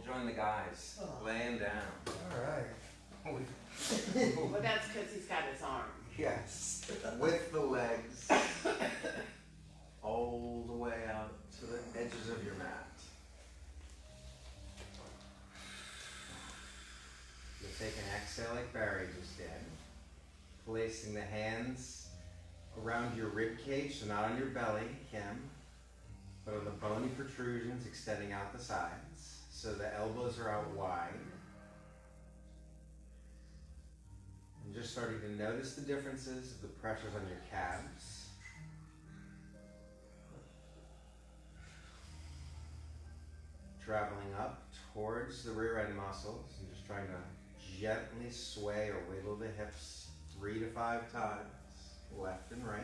Join the guys. Laying down. All right. Well, that's because he's got his arm. Yes. With the legs all the way out to the edges of your mat. You'll take an exhale like Barry just did. Placing the hands around your rib cage, so not on your belly, Kim, but on the bony protrusions extending out the sides, so the elbows are out wide. And just starting to notice the differences of the pressures on your calves. Traveling up towards the rear end muscles and just trying to gently sway or wiggle the hips 3 to 5 times, left and right.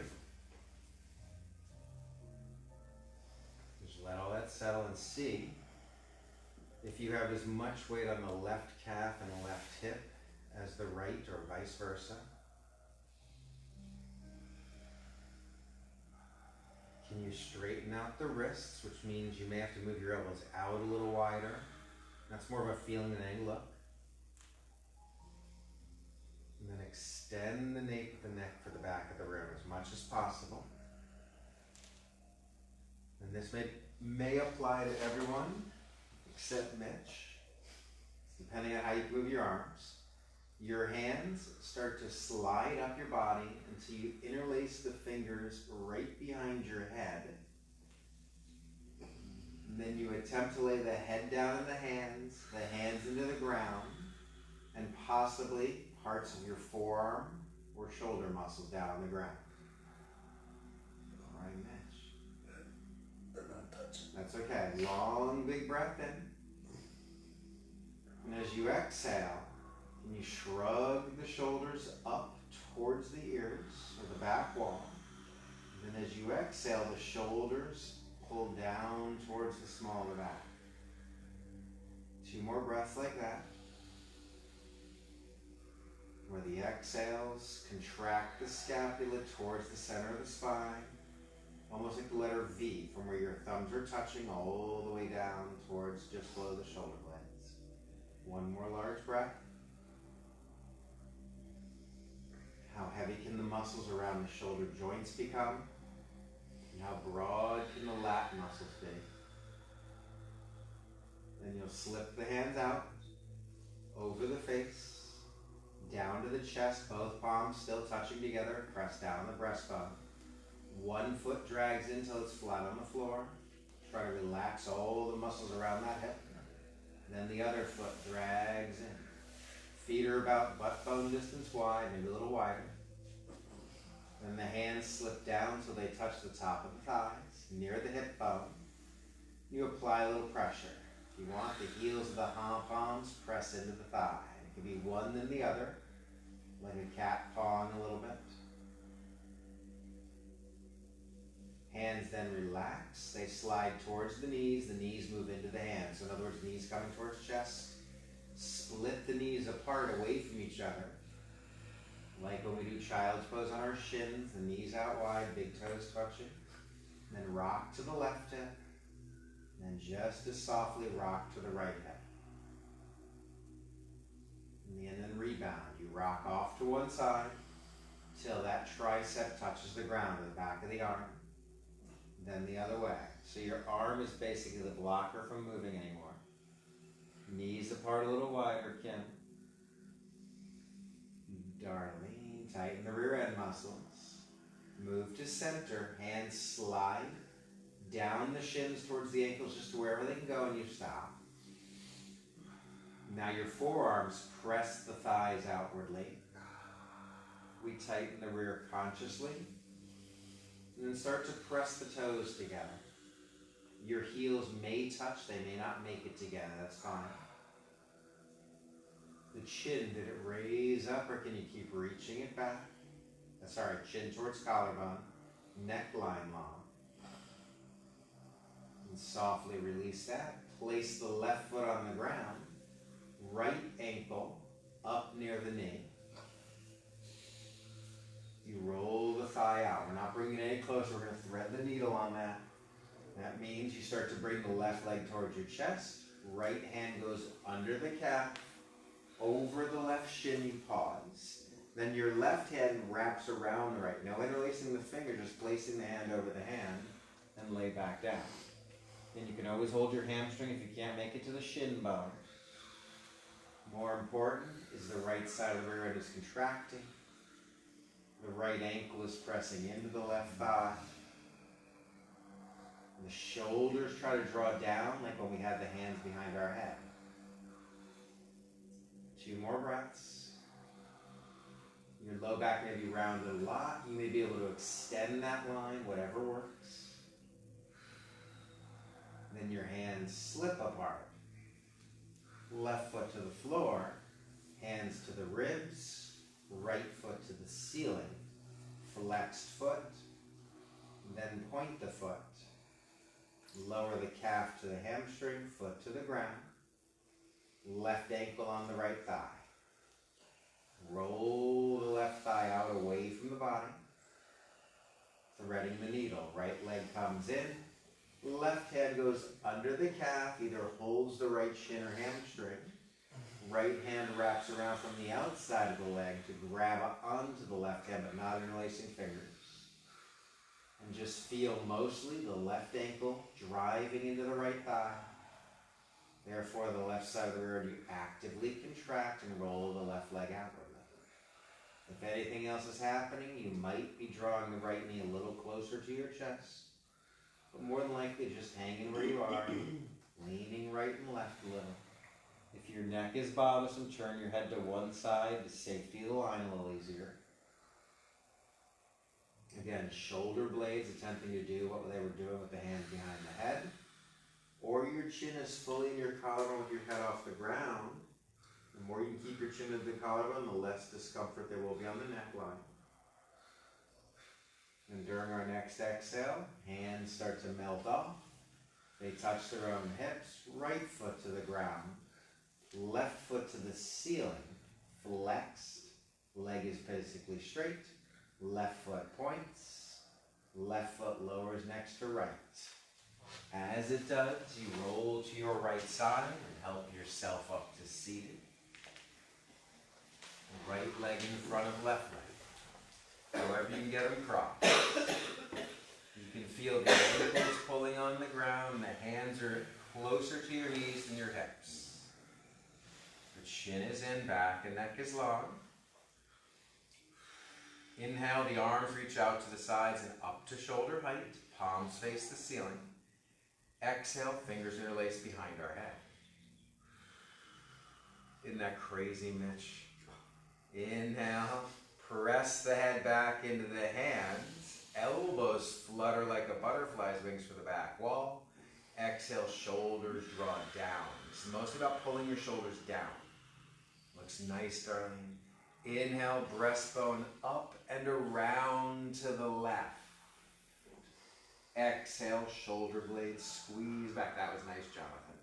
Just let all that settle and see if you have as much weight on the left calf and the left hip as the right, or vice versa. Can you straighten out the wrists, which means you may have to move your elbows out a little wider. That's more of a feeling than a look. And then extend the nape of the neck for the back of the room as much as possible. And this may apply to everyone except Mitch, depending on how you move your arms. Your hands start to slide up your body until you interlace the fingers right behind your head. And then you attempt to lay the head down in the hands into the ground, and possibly parts of your forearm or shoulder muscles down on the ground. All right, Mitch. They're not touching. That's okay. Long, big breath in. And as you exhale, can you shrug the shoulders up towards the ears or the back wall? And then as you exhale, the shoulders pull down towards the small of the back. 2 more breaths like that. Where the exhales contract the scapula towards the center of the spine, almost like the letter V, from where your thumbs are touching all the way down towards just below the shoulder blades. 1 more large breath. How heavy can the muscles around the shoulder joints become? And how broad can the lat muscles be? Then you'll slip the hands out, over the face, down to the chest, both palms still touching together, press down on the breastbone. 1 foot drags in until it's flat on the floor. Try to relax all the muscles around that hip. Then the other foot drags in. Feet are about butt bone distance wide, maybe a little wider. Then the hands slip down so they touch the top of the thighs, near the hip bone. You apply a little pressure. If you want, the heels of the palms press into the thigh. It can be one then the other, like a cat pawing a little bit. Hands then relax. They slide towards the knees move into the hands. So in other words, knees coming towards chest. Split the knees apart away from each other. Like when we do child's pose on our shins, the knees out wide, big toes touching. And then rock to the left hip. And then just as softly rock to the right hip. And then rebound. You rock off to one side till that tricep touches the ground at the back of the arm. Then the other way. So your arm is basically the blocker from moving anymore. Knees apart a little wider, Kim. Darling, tighten the rear end muscles. Move to center. Hands slide down the shins towards the ankles just to wherever they can go, and you stop. Now your forearms press the thighs outwardly. We tighten the rear consciously. And then start to press the toes together. Your heels may touch, they may not make it together, that's fine. The chin, did it raise up or can you keep reaching it back? Sorry, chin towards collarbone, neckline long. And softly release that. Place the left foot on the ground, right ankle up near the knee. You roll the thigh out. We're not bringing it any closer. We're going to thread the needle on that. That means you start to bring the left leg towards your chest, Right hand goes under the calf, over the left shin, you pause. Then your left hand wraps around the right. No interlacing the finger, just placing the hand over the hand and lay back down. Then you can always hold your hamstring if you can't make it to the shin bone. More important is the right side of the rear end is contracting. The right ankle is pressing into the left thigh. And the shoulders try to draw down like when we had the hands behind our head. 2 more breaths. Your low back may be rounded a lot. You may be able to extend that line, whatever works. Then your hands slip apart. Left foot to the floor, hands to the ribs, right foot to the ceiling. Flexed foot, then point the foot. Lower the calf to the hamstring, foot to the ground. Left ankle on the right thigh. Roll the left thigh out away from the body. Threading the needle. Right leg comes in. Left hand goes under the calf, either holds the right shin or hamstring. Right hand wraps around from the outside of the leg to grab onto the left hand, but not interlacing fingers. And just feel mostly the left ankle driving into the right thigh. Therefore, the left side of the rear, you actively contract and roll the left leg outwardly. If anything else is happening, you might be drawing the right knee a little closer to your chest. But more than likely just hanging where you are, leaning right and left a little. If your neck is bothersome, turn your head to one side to safety the line a little easier. Again, shoulder blades attempting to do what they were doing with the hands behind the head. Or your chin is fully in your collarbone with your head off the ground. The more you can keep your chin into the collarbone, the less discomfort there will be on the neckline. And during our next exhale, hands start to melt off. They touch their own hips, right foot to the ground, left foot to the ceiling, flexed, leg is basically straight, left foot points, left foot lowers next to right. As it does, you roll to your right side and help yourself up to seated. Right leg in front of left leg. However you can get them crossed. You can feel the ankles pulling on the ground, the hands are closer to your knees than your hips. The chin is in, back and neck is long. Inhale, the arms reach out to the sides and up to shoulder height. Palms face the ceiling. Exhale, fingers interlace behind our head. Isn't that crazy, Mitch? Inhale, press the head back into the hands. Elbows flutter like a butterfly's wings for the back wall. Exhale, shoulders draw down. It's mostly about pulling your shoulders down. Looks nice, darling. Inhale, breastbone up and around to the left. Exhale, shoulder blades squeeze back. That was nice, Jonathan.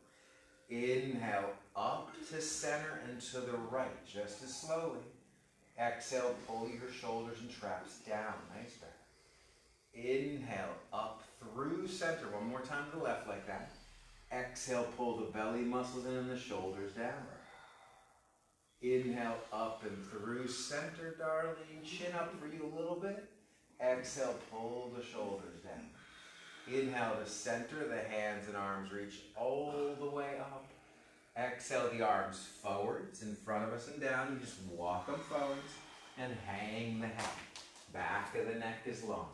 Inhale, up to center and to the right, just as slowly. Exhale, pull your shoulders and traps down. Nice back. Inhale, up through center. One more time to the left like that. Exhale, pull the belly muscles in and the shoulders down. Inhale, up and through center, darling. Chin up for you a little bit. Exhale, pull the shoulders down. Inhale to center, the hands and arms reach all the way up. Exhale, the arms forwards in front of us and down. You just walk them forwards and hang the head. Back of the neck is long.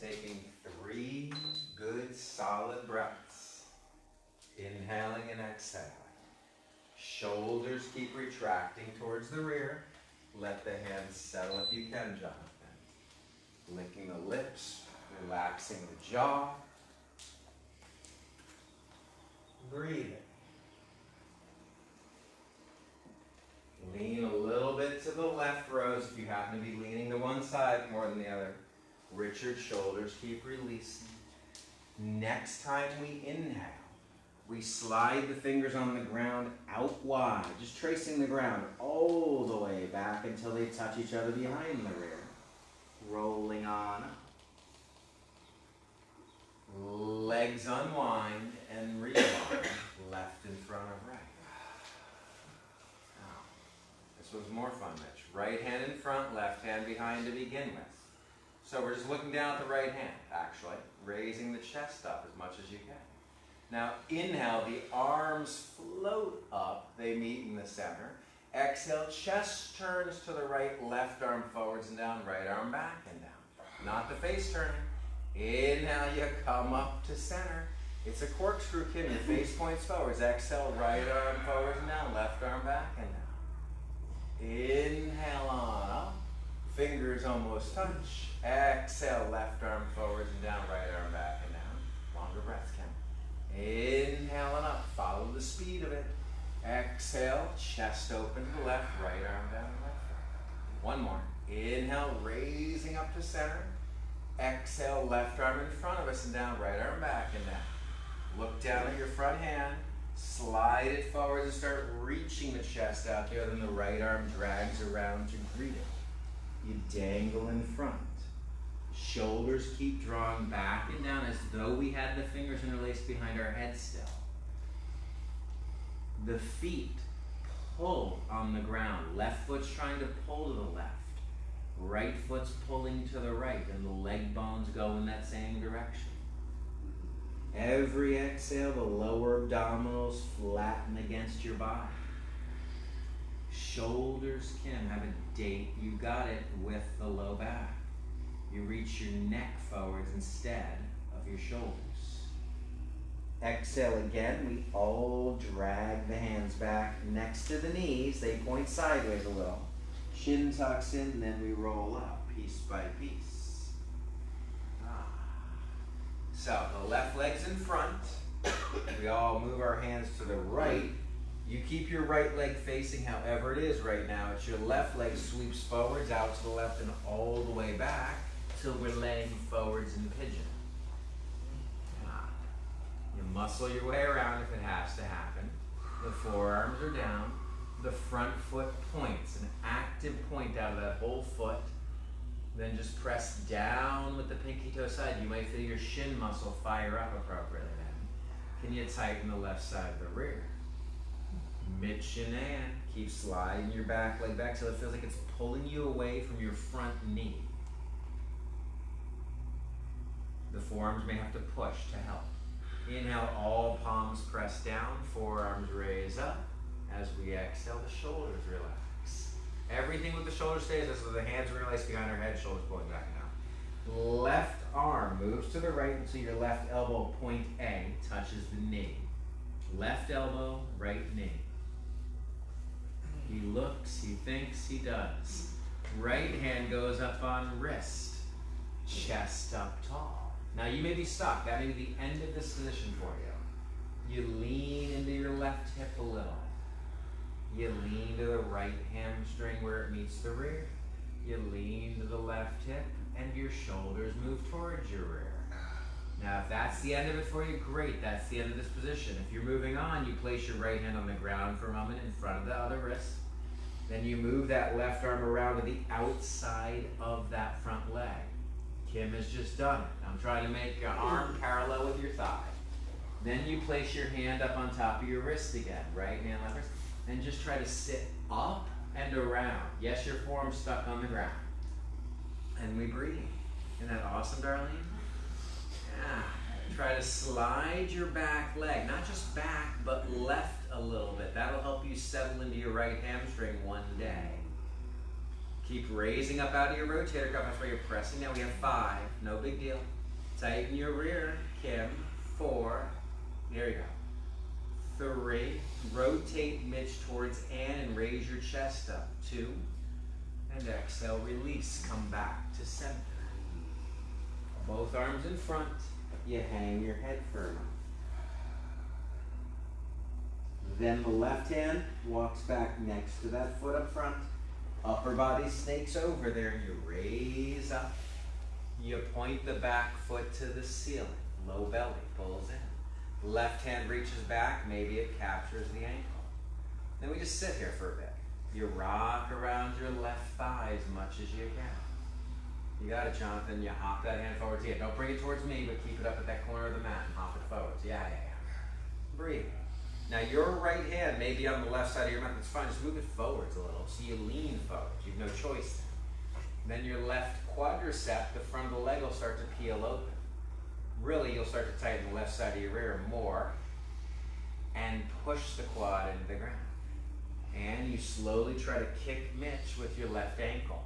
Taking 3 good solid breaths. Inhaling and exhaling. Shoulders keep retracting towards the rear. Let the hands settle if you can, Jonathan. Licking the lips, relaxing the jaw. Breathing. Lean a little bit to the left, Rose, if you happen to be leaning to one side more than the other. Richard, shoulders keep releasing. Next time we inhale, we slide the fingers on the ground out wide, just tracing the ground all the way back until they touch each other behind the rear. Rolling on up. Legs unwind and rewind. begin with. So we're just looking down at the right hand, actually, raising the chest up as much as you can. Now inhale, the arms float up, they meet in the center. Exhale, chest turns to the right, left arm forwards and down, right arm back and down. Not the face turning. Inhale, you come up to center. It's a corkscrew, Kim. Your face points forwards. Exhale, right arm forwards and down, left arm back and down. Inhale on up. Fingers almost touch. Exhale, left arm forwards and down, right arm back and down. Longer breaths, Kim. Inhale and up. Follow the speed of it. Exhale, chest open to the left, right arm down, left arm. One more. Inhale, raising up to center. Exhale, left arm in front of us and down, right arm back and down. Look down at your front hand, slide it forward and start reaching the chest out here, then the right arm drags around to greet it. You dangle in front. Shoulders keep drawing back and down as though we had the fingers interlaced behind our head still. The feet pull on the ground. Left foot's trying to pull to the left. Right foot's pulling to the right, and the leg bones go in that same direction. Every exhale, the lower abdominals flatten against your body. Shoulders, Kim, have a date. You got it with the low back. You reach your neck forwards instead of your shoulders. Exhale again, we all drag the hands back next to the knees. They point sideways a little. Shin tucks in, and then we roll up piece by piece. So the left leg's in front. We all move our hands to the right. You keep your right leg facing however it is right now. It's your left leg sweeps forwards, out to the left, and all the way back till we're laying forwards in pigeon. You muscle your way around if it has to happen. The forearms are down. The front foot points, an active point out of that whole foot. Then just press down with the pinky toe side. You might feel your shin muscle fire up appropriately then. Can you tighten the left side of the rear? Mid-shin-an. Keep sliding your back leg back till it feels like it's pulling you away from your front knee. The forearms may have to push to help. Inhale, all palms press down, forearms raise up. As we exhale, the shoulders relax. Everything with the shoulders stays as so the hands are interlaced behind our head, shoulders pulling back down. Left arm moves to the right until your left elbow, point A, touches the knee. Left elbow, right knee. He looks, he thinks, he does. Right hand goes up on wrist. Chest up tall. Now you may be stuck. That may be the end of this position for you. You lean into your left hip a little. You lean to the right hamstring where it meets the rear. You lean to the left hip and your shoulders move towards your rear. Now if that's the end of it for you, great, that's the end of this position. If you're moving on, you place your right hand on the ground for a moment in front of the other wrist. Then you move that left arm around to the outside of that front leg. Kim has just done it. I'm trying to make your arm parallel with your thigh. Then you place your hand up on top of your wrist again, right hand, left wrist. And just try to sit up and around. Yes, your forearm's stuck on the ground. And we breathe. Isn't that awesome, Darlene? Yeah. Try to slide your back leg, not just back, but left a little bit. That'll help you settle into your right hamstring one day. Keep raising up out of your rotator cuff. That's why you're pressing. Now we have 5. No big deal. Tighten your rear, Kim. 4. There you go. 3, rotate Mitch towards Ann and raise your chest up. 2, and exhale, release, come back to center. Both arms in front, you hang your head firm. Then the left hand walks back next to that foot up front. Upper body snakes over there and you raise up. You point the back foot to the ceiling. Low belly pulls in. Left hand reaches back, maybe it captures the ankle. Then we just sit here for a bit. You rock around your left thigh as much as you can. You got it, Jonathan. You hop that hand forwards here. Don't bring it towards me, but keep it up at that corner of the mat and hop it forwards. Yeah. Breathe. Now your right hand may be on the left side of your mat. That's fine. Just move it forwards a little so you lean forward. You have no choice. Then your left quadricep, the front of the leg will start to peel open. Really, you'll start to tighten the left side of your rear more and push the quad into the ground. And you slowly try to kick Mitch with your left ankle.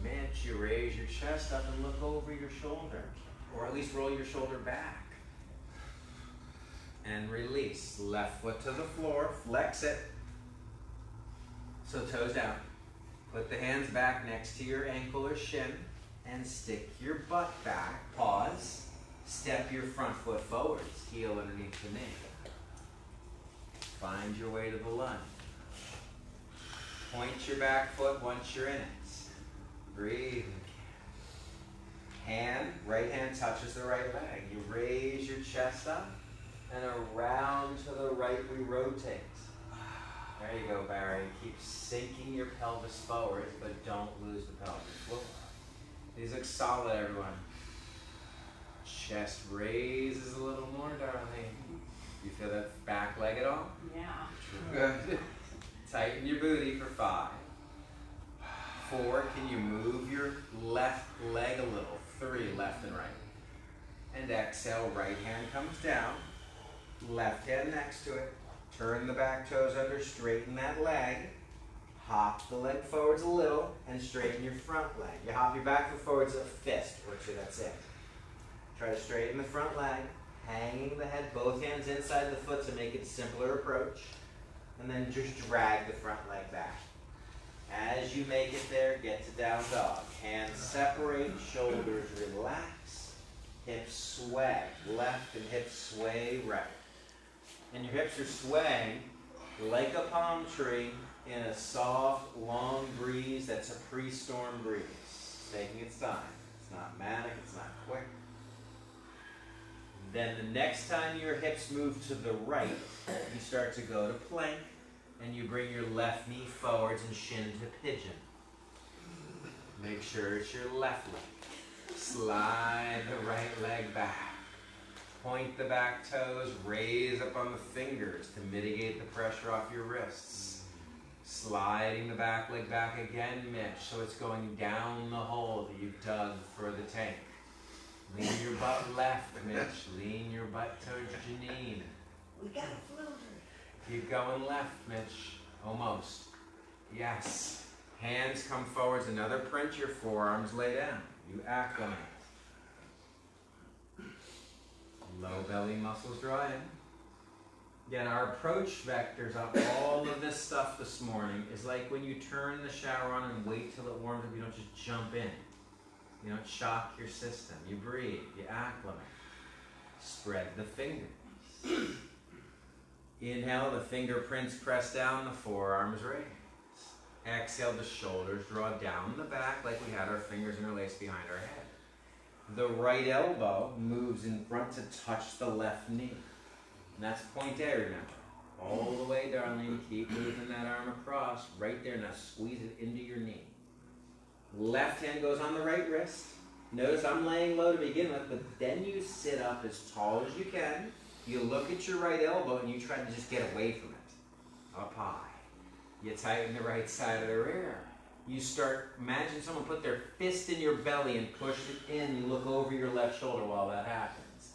Mitch, you raise your chest up and look over your shoulder, or at least roll your shoulder back. And release. Left foot to the floor, flex it. So toes down. Put the hands back next to your ankle or shin and stick your butt back. Pause. Step your front foot forwards, heel underneath the knee. Find your way to the lunge. Point your back foot once you're in it. Breathe. Hand, right hand touches the right leg. You raise your chest up and around to the right we rotate. There you go, Barry. Keep sinking your pelvis forward, but don't lose the pelvic floor. These look solid, everyone. Chest raises a little more, darling. You feel that back leg at all? Yeah. Good. Tighten your booty for 5. 4, can you move your left leg a little? 3, left and right. And exhale, right hand comes down. Left hand next to it. Turn the back toes under, straighten that leg. Hop the leg forwards a little and straighten your front leg. You hop your back foot forwards a fist or 2, that's it. Try to straighten the front leg, hanging the head, both hands inside the foot to make it a simpler approach. And then just drag the front leg back. As you make it there, get to down dog. Hands separate, shoulders relax, hips sway. Left and hips sway right. And your hips are swaying like a palm tree in a soft, long breeze that's a pre-storm breeze. Taking its time. It's not manic, it's not quick. Then the next time your hips move to the right, you start to go to plank, and you bring your left knee forwards and shin to pigeon. Make sure it's your left leg. Slide the right leg back. Point the back toes, raise up on the fingers to mitigate the pressure off your wrists. Sliding the back leg back again, Mitch, so it's going down the hole that you've dug for the tank. Lean your butt left, Mitch. Lean your butt towards Janine. We got a floater. Keep going left, Mitch. Almost. Yes. Hands come forwards. Another print. Your forearms lay down. You acclimate. Low belly muscles draw in. Again, our approach vectors on all of this stuff this morning is like when you turn the shower on and wait till it warms up. You don't just jump in. You don't shock your system. You breathe. You acclimate. Spread the fingers. Inhale, the fingerprints press down, the forearms raise. Exhale, the shoulders draw down the back like we had our fingers interlaced behind our head. The right elbow moves in front to touch the left knee. And that's point A, remember. All the way, darling. Keep moving that arm across. Right there. Now squeeze it into your knee. Left hand goes on the right wrist. Notice I'm laying low to begin with, but then you sit up as tall as you can. You look at your right elbow and you try to just get away from it. Up high. You tighten the right side of the rear. You start, imagine someone put their fist in your belly and push it in. You look over your left shoulder while that happens.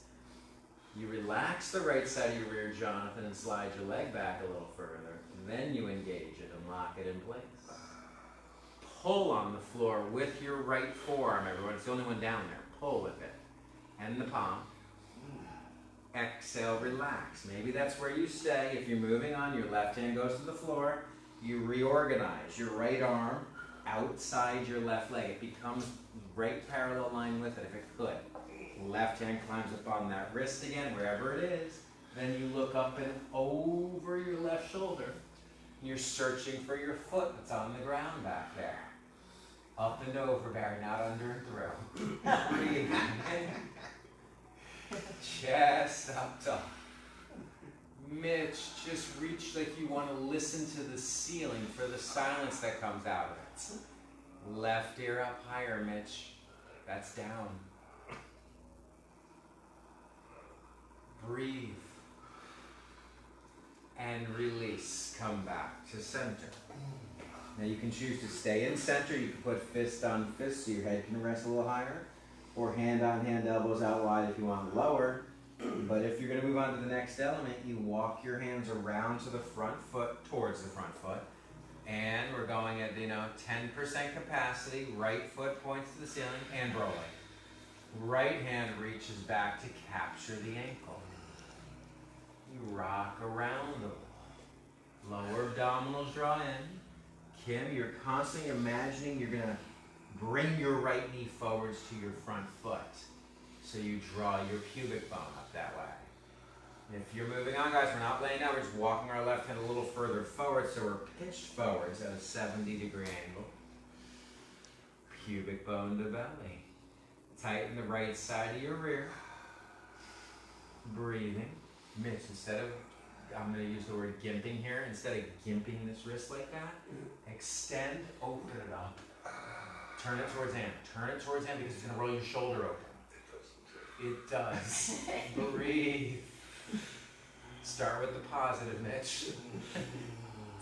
You relax the right side of your rear, Jonathan, and slide your leg back a little further. Then you engage it and lock it in place. Pull on the floor with your right forearm, everyone. It's the only one down there. Pull with it. And the palm. Exhale, relax. Maybe that's where you stay. If you're moving on, your left hand goes to the floor. You reorganize your right arm outside your left leg. It becomes right parallel line with it if it could. Left hand climbs up on that wrist again, wherever it is. Then you look up and over your left shoulder. You're searching for your foot that's on the ground back there. Up and over, Barry, not under and through. Breathe. Chest up top. Mitch, just reach like you want to listen to the ceiling for the silence that comes out of it. Left ear up higher, Mitch. That's down. Breathe. And release. Come back to center. Now you can choose to stay in center. You can put fist on fist so your head can rest a little higher, or hand on hand, elbows out wide if you want lower. But if you're going to move on to the next element, you walk your hands around to the front foot, towards the front foot. And we're going at, 10% capacity. Right foot points to the ceiling and rolling. Right hand reaches back to capture the ankle. You rock around the lower abdominals draw in. Kim, you're constantly imagining you're going to bring your right knee forwards to your front foot. So you draw your pubic bone up that way. If you're moving on, guys, we're not laying down, we're just walking our left hand a little further forward, so we're pitched forwards at a 70-degree angle. Pubic bone to belly. Tighten the right side of your rear. Breathing. Mitch, I'm going to use the word gimping here. Instead of gimping this wrist like that, extend, open it up. Turn it towards hand. Turn it towards hand because it's going to roll your shoulder open. It does. Breathe. Start with the positive, Mitch.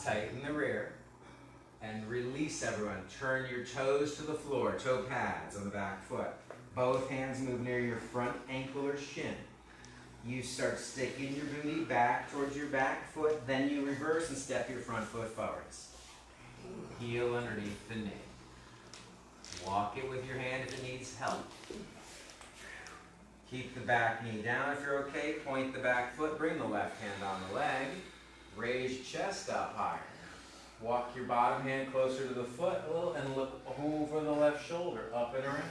Tighten the rear. And release, everyone. Turn your toes to the floor. Toe pads on the back foot. Both hands move near your front ankle or shin. You start sticking your booty back towards your back foot. Then you reverse and step your front foot forwards. Heel underneath the knee. Walk it with your hand if it needs help. Keep the back knee down if you're okay. Point the back foot. Bring the left hand on the leg. Raise your chest up higher. Walk your bottom hand closer to the foot a little and look over the left shoulder, up and around.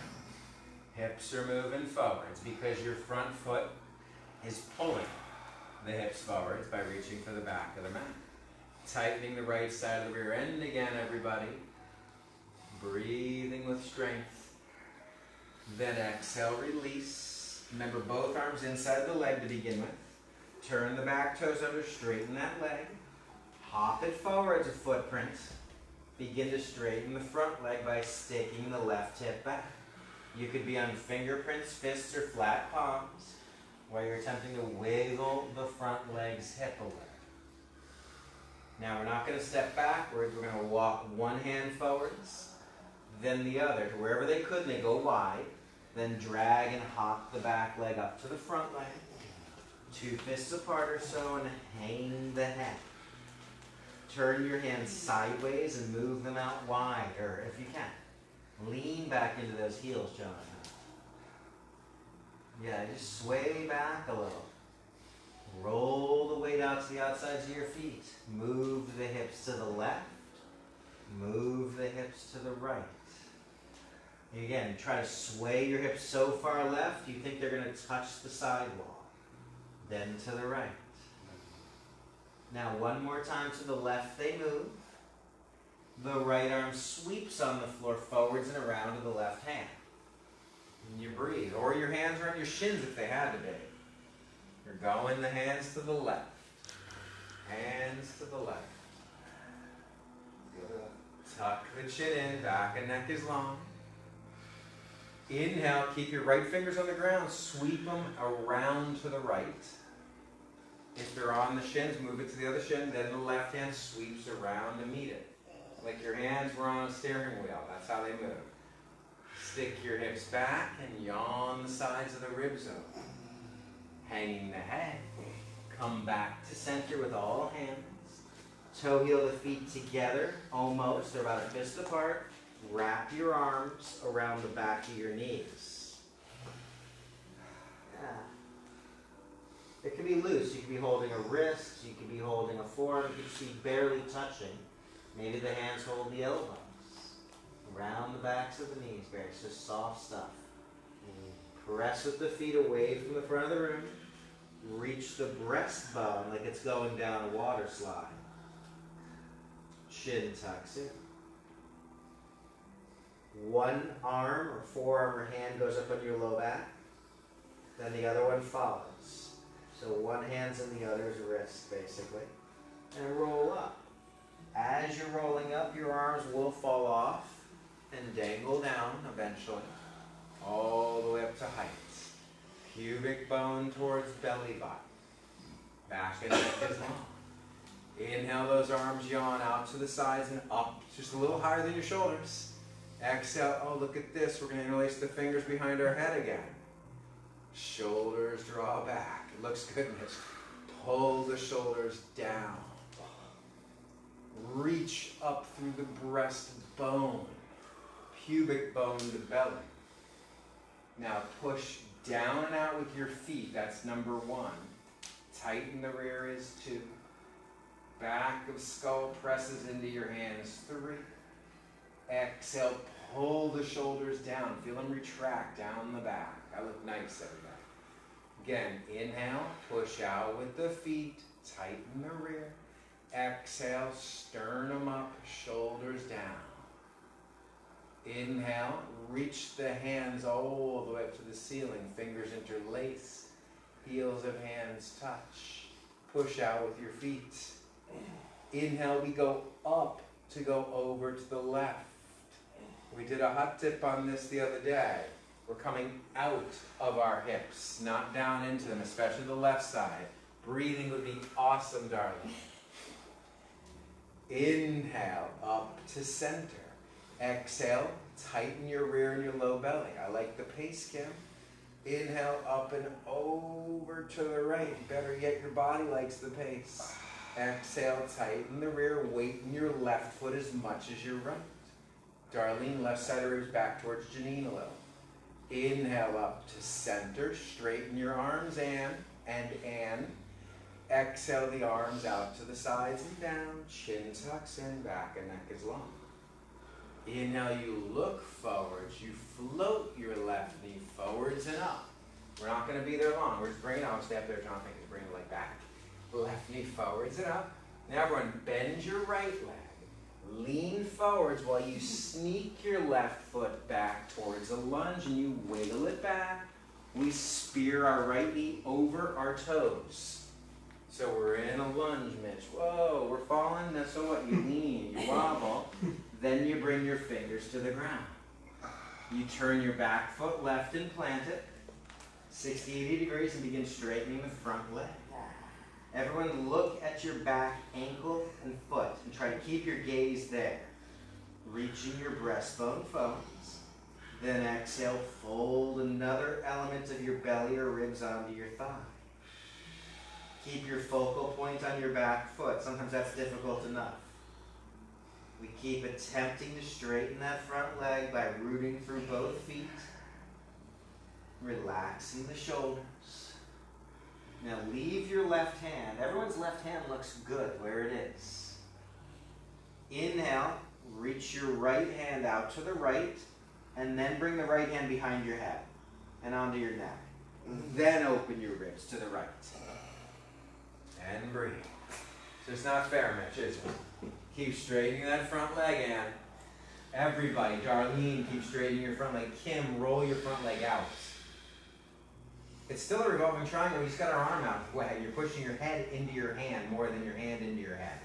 Hips are moving forwards because your front foot is pulling the hips forwards by reaching for the back of the mat. Tightening the right side of the rear end again, everybody. Breathing with strength. Then exhale, release. Remember both arms inside the leg to begin with. Turn the back toes under, straighten that leg. Hop it forward as a footprint. Begin to straighten the front leg by sticking the left hip back. You could be on fingerprints, fists, or flat palms while you're attempting to wiggle the front leg's hip away. Now we're not going to step backwards. We're going to walk one hand forwards, then the other. Wherever they could, and they go wide. Then drag and hop the back leg up to the front leg. 2 fists apart or so and hang the head. Turn your hands sideways and move them out wider if you can. Lean back into those heels, Jonathan. Yeah, just sway back a little. Roll the weight out to the outsides of your feet. Move the hips to the left. Move the hips to the right. Again, try to sway your hips so far left you think they're going to touch the sidewall. Then to the right. Now one more time to the left they move. The right arm sweeps on the floor forwards and around to the left hand. And you breathe. Or your hands are on your shins if they had to be. You're going the hands to the left. Hands to the left. Tuck the chin in, back and neck is long. Inhale, keep your right fingers on the ground, sweep them around to the right. If they're on the shins, move it to the other shin, then the left hand sweeps around to meet it. Like your hands were on a steering wheel, that's how they move. Stick your hips back and yawn the sides of the rib zone. Hanging the head, come back to center with all hands. Toe heel the feet together, almost, they're about a fist apart. Wrap your arms around the back of your knees. Yeah. It can be loose. You can be holding a wrist. You can be holding a forearm. You can see barely touching. Maybe the hands hold the elbows. Around the backs of the knees, Barry. It's just soft stuff. Press with the feet away from the front of the room. Reach the breastbone like it's going down a water slide. Shin tucks in. One arm or forearm or hand goes up on your low back. Then the other one follows. So one hand's in the other's wrist, basically. And roll up. As you're rolling up, your arms will fall off and dangle down eventually. All the way up to heights. Pubic bone towards belly button. Back and neck is long. Inhale, those arms yawn out to the sides and up, just a little higher than your shoulders. Exhale, oh look at this, we're going to interlace the fingers behind our head again. Shoulders draw back. It looks good, Mitch. Pull the shoulders down. Reach up through the breastbone, pubic bone to belly. Now push down and out with your feet. That's number 1. Tighten the rear is 2. Back of skull presses into your hands, 3. Exhale, pull the shoulders down. Feel them retract down the back. I look nice, everybody. Again, inhale, push out with the feet, tighten the rear. Exhale, sternum up, shoulders down. Inhale, reach the hands all the way up to the ceiling, fingers interlace, heels of hands touch. Push out with your feet. Inhale, we go up to go over to the left. We did a hot tip on this the other day. We're coming out of our hips, not down into them, especially the left side. Breathing would be awesome, darling. Inhale, up to center. Exhale, tighten your rear and your low belly. I like the pace, Kim. Inhale, up and over to the right. Better yet, your body likes the pace. Exhale, tighten the rear, weight in your left foot as much as your right. Darlene, left side of ribs back towards Janine a little. Inhale up to center, straighten your arms and. Exhale the arms out to the sides and down, chin tucks in, back and neck is long. Inhale, you look forwards, you float your left knee forwards and up. We're not going to be there long, we're just bringing it out, stay up there, John, think bring the leg back. Left knee forwards and up. Now everyone, bend your right leg. Lean forwards while you sneak your left foot back towards a lunge and you wiggle it back. We spear our right knee over our toes. So we're in a lunge, Mitch. Whoa, we're falling. So what? You lean, you wobble. Then you bring your fingers to the ground. You turn your back foot left and plant it 60, 80 degrees and begin straightening the front leg. Everyone look at your back, ankle, and foot and try to keep your gaze there. Reaching your breastbone forwards. Then exhale, fold another element of your belly or ribs onto your thigh. Keep your focal point on your back foot. Sometimes that's difficult enough. We keep attempting to straighten that front leg by rooting through both feet. Relaxing the shoulders. Now leave your left hand. Everyone's left hand looks good where it is. Inhale, reach your right hand out to the right, and then bring the right hand behind your head and onto your neck. Then open your ribs to the right. And breathe. So it's not fair, Mitch, is it? Keep straightening that front leg, Ann. Everybody, Darlene, keep straightening your front leg. Kim, roll your front leg out. It's still a revolving triangle. We just got our arm out. You're pushing your head into your hand more than your hand into your head.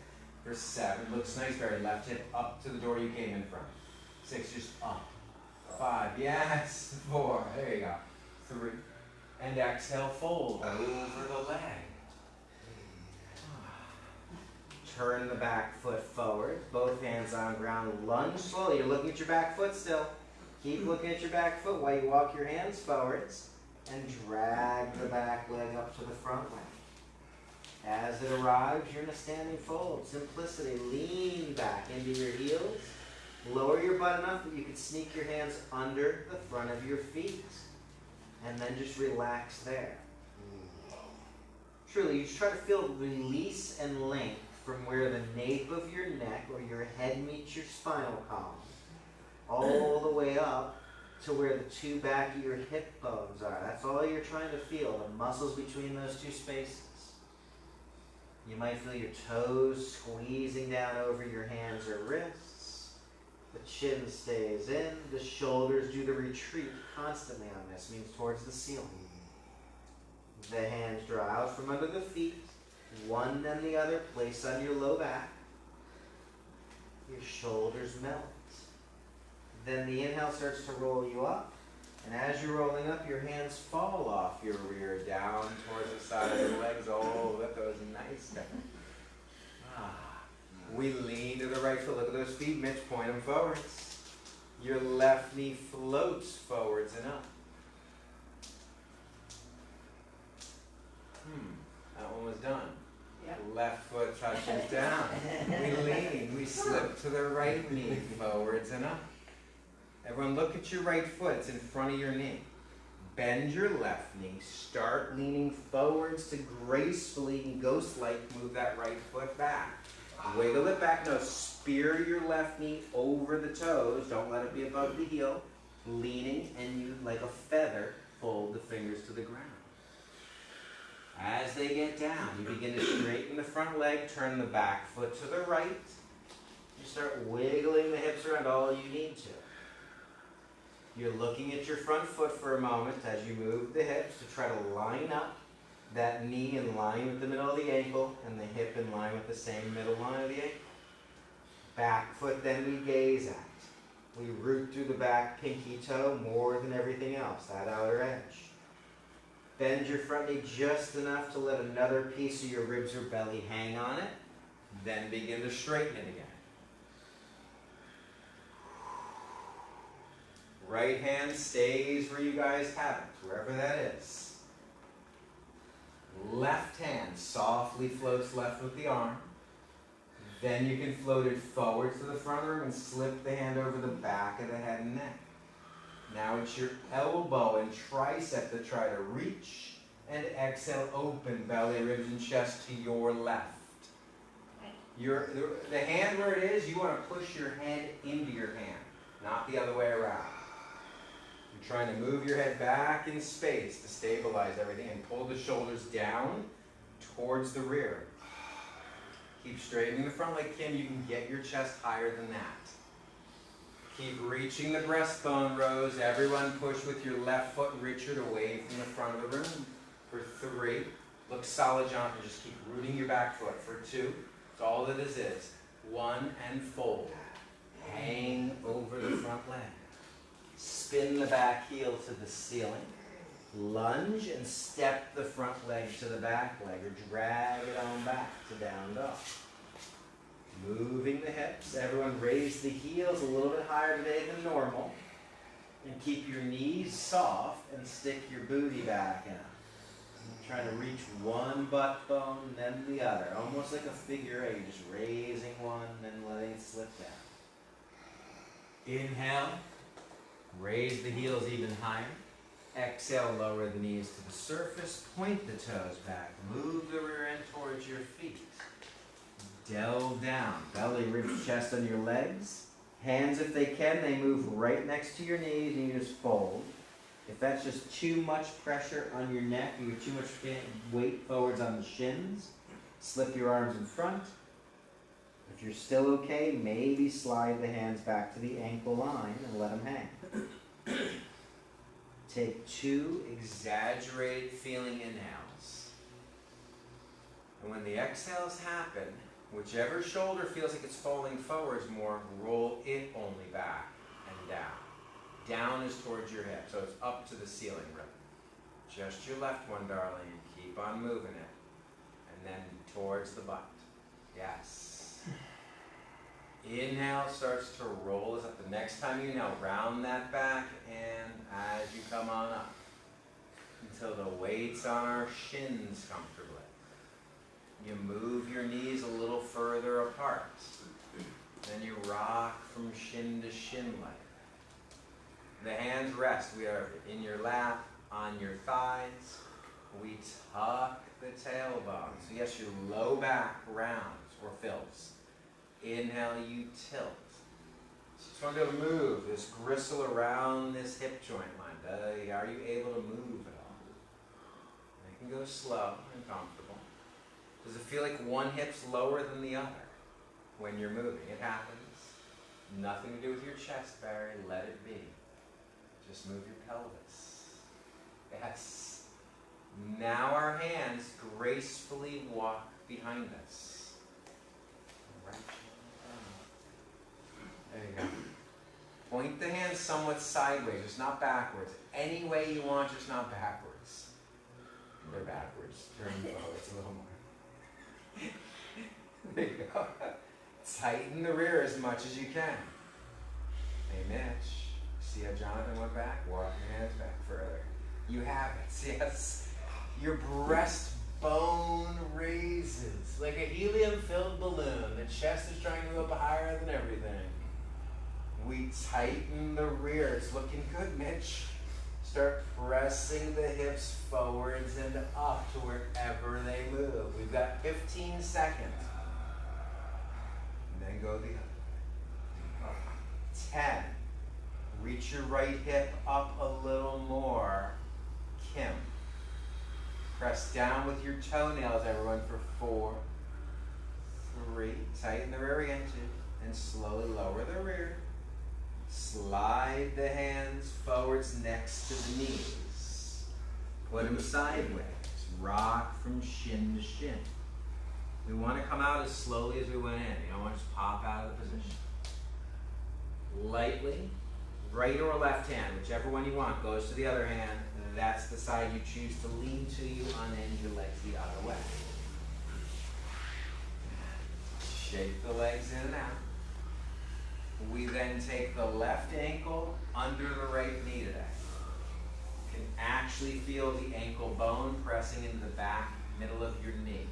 For 7, looks nice, very left hip up to the door you came in from. 6, just up. 5, yes. 4, there you go. 3, and exhale, fold over the leg. Turn the back foot forward, both hands on ground, lunge slowly. You're looking at your back foot still. Keep looking at your back foot while you walk your hands forwards and drag the back leg up to the front leg. As it arrives, you're in a standing fold. Simplicity, lean back into your heels. Lower your butt enough that you can sneak your hands under the front of your feet. And then just relax there. Truly, you just try to feel release and length from where the nape of your neck or your head meets your spinal column, all the way up to where the 2 back of your hip bones are. That's all you're trying to feel, the muscles between those 2 spaces. You might feel your toes squeezing down over your hands or wrists. The chin stays in, the shoulders do the retreat constantly on this, means towards the ceiling. The hands draw out from under the feet. One then the other, place on your low back. Your shoulders melt. Then the inhale starts to roll you up. And as you're rolling up, your hands fall off your rear, down towards the side of your legs. Oh, that was nice. right foot. Look at those feet, Mitch. Point them forwards. Your left knee floats forwards and up. That one was done. Yep. Left foot touches down. We lean. We slip to the right knee forwards and up. Everyone look at your right foot. It's in front of your knee. Bend your left knee. Start leaning forwards to gracefully and ghost-like move that right foot back. Wiggle it back. No, spear your left knee over the toes. Don't let it be above the heel. Leaning, and you, like a feather, fold the fingers to the ground. As they get down, you begin to straighten the front leg, turn the back foot to the right. You start wiggling the hips around all you need to. You're looking at your front foot for a moment as you move the hips to try to line up that knee in line with the middle of the ankle and the hip in line with the same middle line of the ankle. Back foot then we gaze at. We root through the back pinky toe more than everything else, that outer edge. Bend your front knee just enough to let another piece of your ribs or belly hang on it. Then begin to straighten it again. Right hand stays where you guys have it, wherever that is. Left hand softly floats left with the arm. Then you can float it forwards to the front arm and slip the hand over the back of the head and neck. Now it's your elbow and tricep to try to reach and exhale, open belly, ribs, and chest to your left. The hand where it is, you want to push your head into your hand, not the other way around. You're trying to move your head back in space to stabilize everything and pull the shoulders down towards the rear. Keep straightening the front leg, Kim. You can get your chest higher than that. Keep reaching the breastbone, Rose. Everyone push with your left foot, Richard, away from the front of the room. For 3. Look solid, Jonathan. Just keep rooting your back foot. For 2. That's all that this is. 1 and fold. Hang over the front leg. Spin the back heel to the ceiling. Lunge and step the front leg to the back leg or drag it on back to down dog. Moving the hips. Everyone raise the heels a little bit higher today than normal. And keep your knees soft and stick your booty back out. Try to reach one butt bone, then the other. Almost like a figure 8, just raising one, then letting it slip down. Inhale. Raise the heels even higher. Exhale, lower the knees to the surface. Point the toes back. Move the rear end towards your feet. Delve down. Belly, ribs, chest on your legs. Hands, if they can, they move right next to your knees and you just fold. If that's just too much pressure on your neck, you get too much weight forwards on the shins, slip your arms in front. If you're still okay, maybe slide the hands back to the ankle line and let them hang. Take 2 exaggerated feeling inhales. And when the exhales happen, whichever shoulder feels like it's falling forwards more, roll it only back and down. Down is towards your hip, so it's up to the ceiling rib. Just your left one, darling. Keep on moving it. And then towards the butt. Yes. Inhale starts to roll us up. The next time you inhale, round that back, and as you come on up, until the weight's on our shins comfortably. You move your knees a little further apart. Then you rock from shin to shin like. The hands rest. We are in your lap, on your thighs. We tuck the tailbone. So yes, your low back rounds or fills. Inhale, you tilt. So just want to be able to move this gristle around this hip joint line. Are you able to move at all? You can go slow and comfortable. Does it feel like one hip's lower than the other when you're moving? It happens. Nothing to do with your chest, Barry. Let it be. Just move your pelvis. Yes. Now our hands gracefully walk behind us. Right. There you go. Point the hands somewhat sideways, just not backwards. Any way you want, just not backwards. They're backwards. Turn forwards a little more. There you go. Tighten the rear as much as you can. Hey Mitch, see how Jonathan went back? Walk your hands back further. You have it, yes. Your breastbone raises like a helium-filled balloon. The chest is trying to go up higher than everything. We tighten the rear. It's looking good, Mitch. Start pressing the hips forwards and up to wherever they move. We've got 15 seconds. And then go the other way. 10. Reach your right hip up a little more. Kim. Press down with your toenails, everyone, for 4, 3. Tighten the rear again, 2. And slowly lower the rear. Slide the hands forwards next to the knees. Put them sideways. Rock from shin to shin. We want to come out as slowly as we went in. You don't want to just pop out of the position. Lightly, right or left hand, whichever one you want, goes to the other hand. That's the side you choose to lean to. You unend your legs the other way. Shake the legs in and out. We then take the left ankle under the right knee today. You can actually feel the ankle bone pressing into the back, middle of your knee,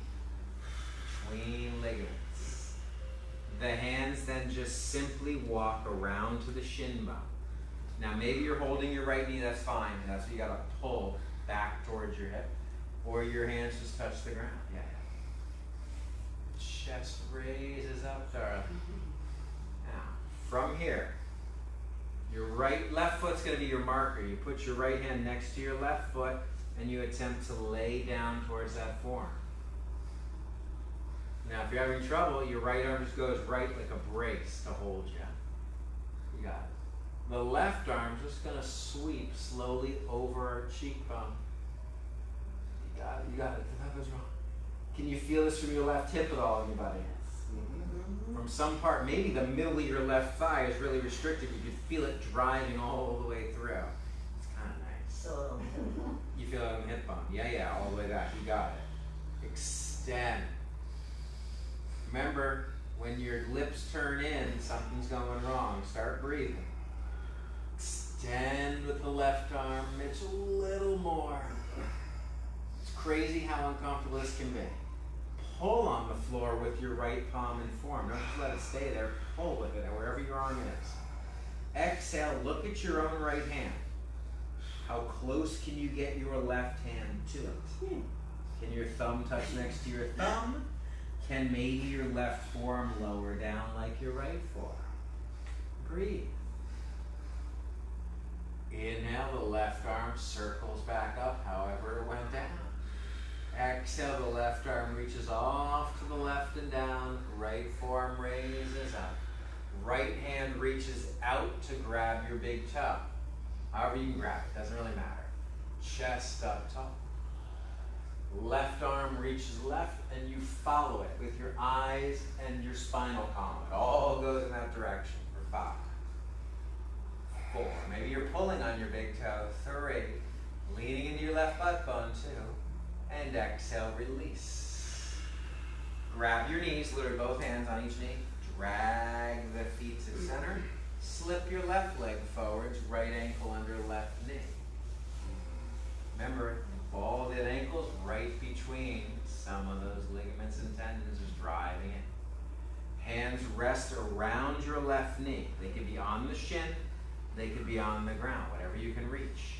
between ligaments. The hands then just simply walk around to the shin bone. Now maybe you're holding your right knee, that's fine. That's what you gotta pull back towards your hip. Or your hands just touch the ground. Yeah. Chest raises up, darling. Now, from here, your left foot's gonna be your marker. You put your right hand next to your left foot and you attempt to lay down towards that forearm. Now, if you're having trouble, your right arm just goes right like a brace to hold you. You got it. The left arm's just gonna sweep slowly over our cheekbone. You got it, you got it. That goes wrong. Can you feel this from your left hip at all, anybody? From some part, maybe the middle of your left thigh is really restricted. You can feel it driving all the way through. It's kind of nice. So, You feel it on the hip bone. Yeah, all the way back. You got it. Extend. Remember, when your lips turn in, something's going wrong. Start breathing. Extend with the left arm. Mitch, a little more. It's crazy how uncomfortable this can be. Pull on the floor with your right palm and forearm. Don't just let it stay there. Pull with it, wherever your arm is. Exhale, look at your own right hand. How close can you get your left hand to it? Can your thumb touch next to your thumb? Can maybe your left forearm lower down like your right forearm? Breathe. Inhale, the left arm circles back up, however it went down. Exhale, the left arm reaches off to the left and down. Right forearm raises up. Right hand reaches out to grab your big toe. However you can grab it, doesn't really matter. Chest up tall. Left arm reaches left and you follow it with your eyes and your spinal column. It all goes in that direction for 5, 4. Maybe you're pulling on your big toe. 3. Leaning into your left butt bone. 2. And exhale, release. Grab your knees, literally both hands on each knee. Drag the feet to the center. Slip your left leg forwards, right ankle under left knee. Remember, ball-headed ankles right between some of those ligaments and tendons is driving it. Hands rest around your left knee. They could be on the shin, they could be on the ground, whatever you can reach.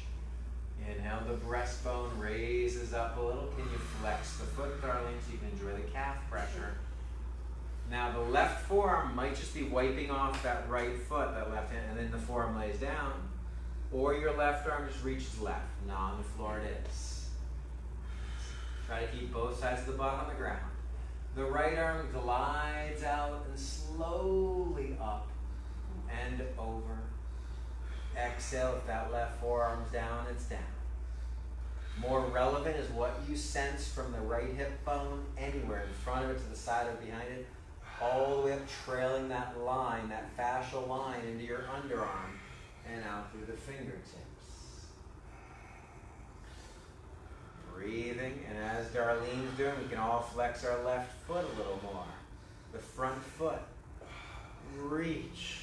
Inhale, the breastbone raises up a little. Can you flex the foot, darling, so you can enjoy the calf pressure? Now, the left forearm might just be wiping off that right foot, that left hand, and then the forearm lays down. Or your left arm just reaches left. No, on the floor it is. Try to keep both sides of the butt on the ground. The right arm glides out and slowly up and over. Exhale, if that left forearm's down, it's down. More relevant is what you sense from the right hip bone, anywhere, in front of it, to the side or behind it, all the way up, trailing that line, that fascial line, into your underarm and out through the fingertips. Breathing, and as Darlene's doing, we can all flex our left foot a little more. The front foot, reach.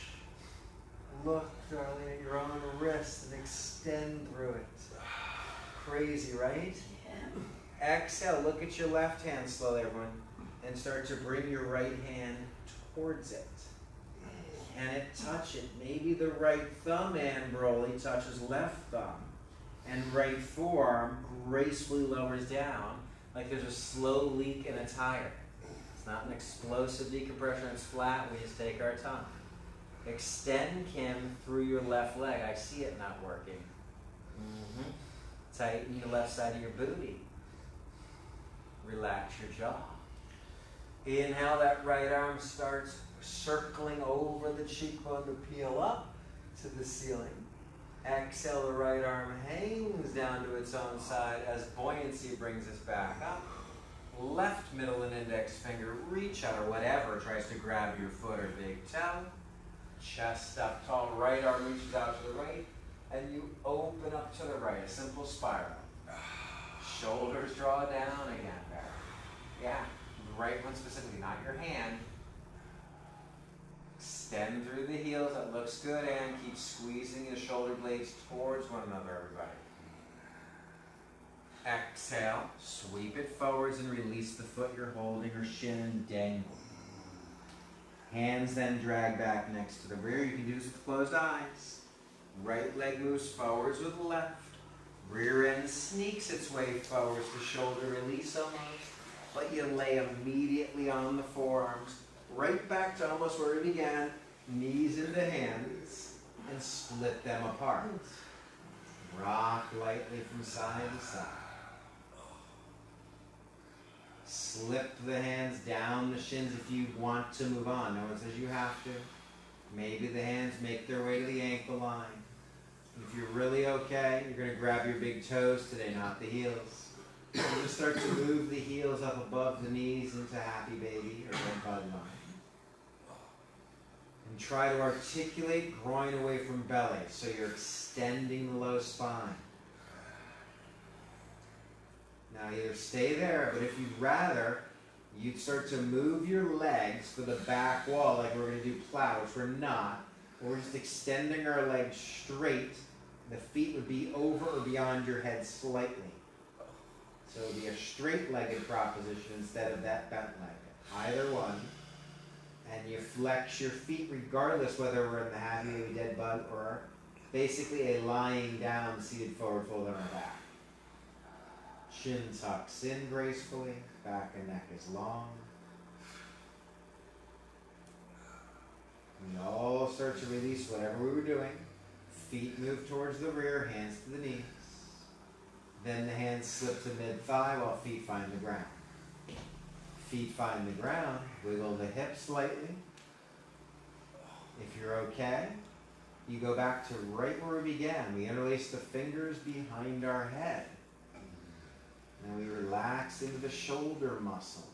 Look, darling, at your own wrist and extend through it. Crazy, right? Yeah. Exhale, look at your left hand slowly, everyone, and start to bring your right hand towards it. Can it touch it? Maybe the right thumb, Ambroli, touches left thumb, and right forearm gracefully lowers down like there's a slow leak in a tire. It's not an explosive decompression, it's flat. We just take our time. Extend, Kim, through your left leg. I see it not working. Tighten your left side of your booty. Relax your jaw. Inhale, that right arm starts circling over the cheekbone to peel up to the ceiling. Exhale, the right arm hangs down to its own side as buoyancy brings us back up. Left middle and index finger reach out, or whatever tries to grab your foot or big toe. Chest up tall, right arm reaches out to the right, and you open up to the right, a simple spiral. Shoulders draw down again, Barry. Yeah, the right one specifically, not your hand. Extend through the heels, that looks good, and keep squeezing the shoulder blades towards one another, everybody. Exhale, sweep it forwards and release the foot you're holding or shin and dangle. Hands then drag back next to the rear. You can do this with closed eyes. Right leg moves forwards with left. Rear end sneaks its way forwards to shoulder release almost, but you lay immediately on the forearms, right back to almost where we began, knees into hands, and split them apart. Rock lightly from side to side. Slip the hands down the shins if you want to move on. No one says you have to. Maybe the hands make their way to the ankle line. If you're really okay, you're going to grab your big toes today, not the heels. You're going to start to move the heels up above the knees into happy baby or red bud line. And try to articulate groin away from belly so you're extending the low spine. Now either stay there, but if you'd rather, you'd start to move your legs to the back wall like we're going to do plow, which we're not. We're just extending our legs straight. The feet would be over or beyond your head slightly. So it would be a straight-legged proposition instead of that bent leg. Either one. And you flex your feet regardless whether we're in the happy baby dead bug or basically a lying down seated forward fold on our back. Chin tucks in gracefully, back and neck is long. We all start to release whatever we were doing. Feet move towards the rear, hands to the knees. Then the hands slip to mid-thigh while feet find the ground. Feet find the ground, wiggle the hips slightly. If you're okay, you go back to right where we began. We interlace the fingers behind our head. Now we relax into the shoulder muscles.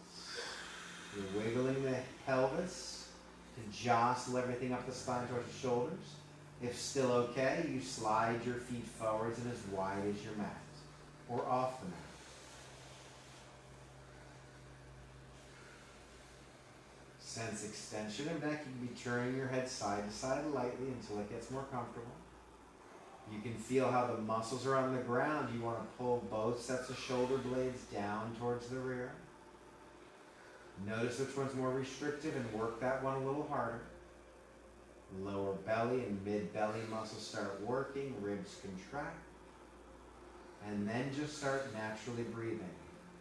You're wiggling the pelvis to jostle everything up the spine towards the shoulders. If still okay, you slide your feet forwards and as wide as your mat, or off the mat. Sense extension of neck. You can be turning your head side to side lightly until it gets more comfortable. You can feel how the muscles are on the ground. You want to pull both sets of shoulder blades down towards the rear. Notice which one's more restrictive and work that one a little harder. Lower belly and mid-belly muscles start working, ribs contract. And then just start naturally breathing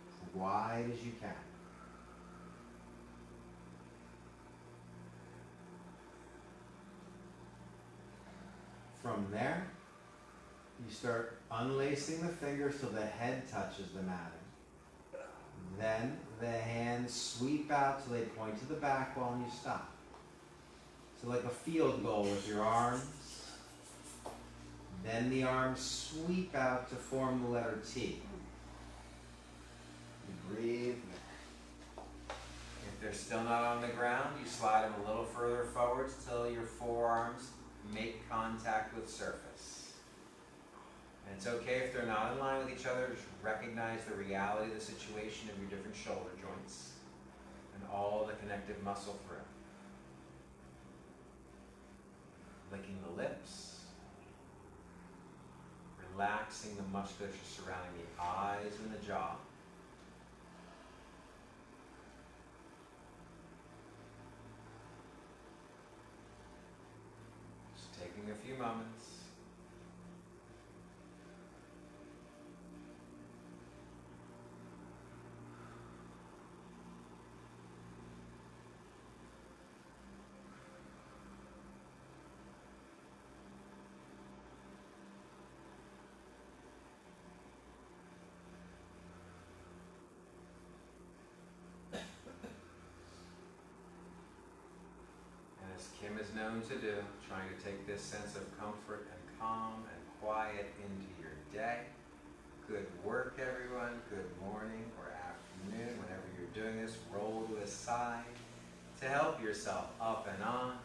as wide as you can. From there, you start unlacing the fingers till the head touches the matting. Then the hands sweep out till they point to the back wall and you stop. So like a field goal with your arms. Then the arms sweep out to form the letter T. You breathe. If they're still not on the ground, you slide them a little further forwards till your forearms make contact with surface. And it's okay if they're not in line with each other. Just recognize the reality of the situation of your different shoulder joints and all the connective muscle through. licking the lips, relaxing the musculature surrounding the eyes and the jaw. Just taking a few moments. As Kim is known to do, trying to take this sense of comfort and calm and quiet into your day. Good work, everyone. Good morning or afternoon. Whenever you're doing this, roll to the side to help yourself up and on.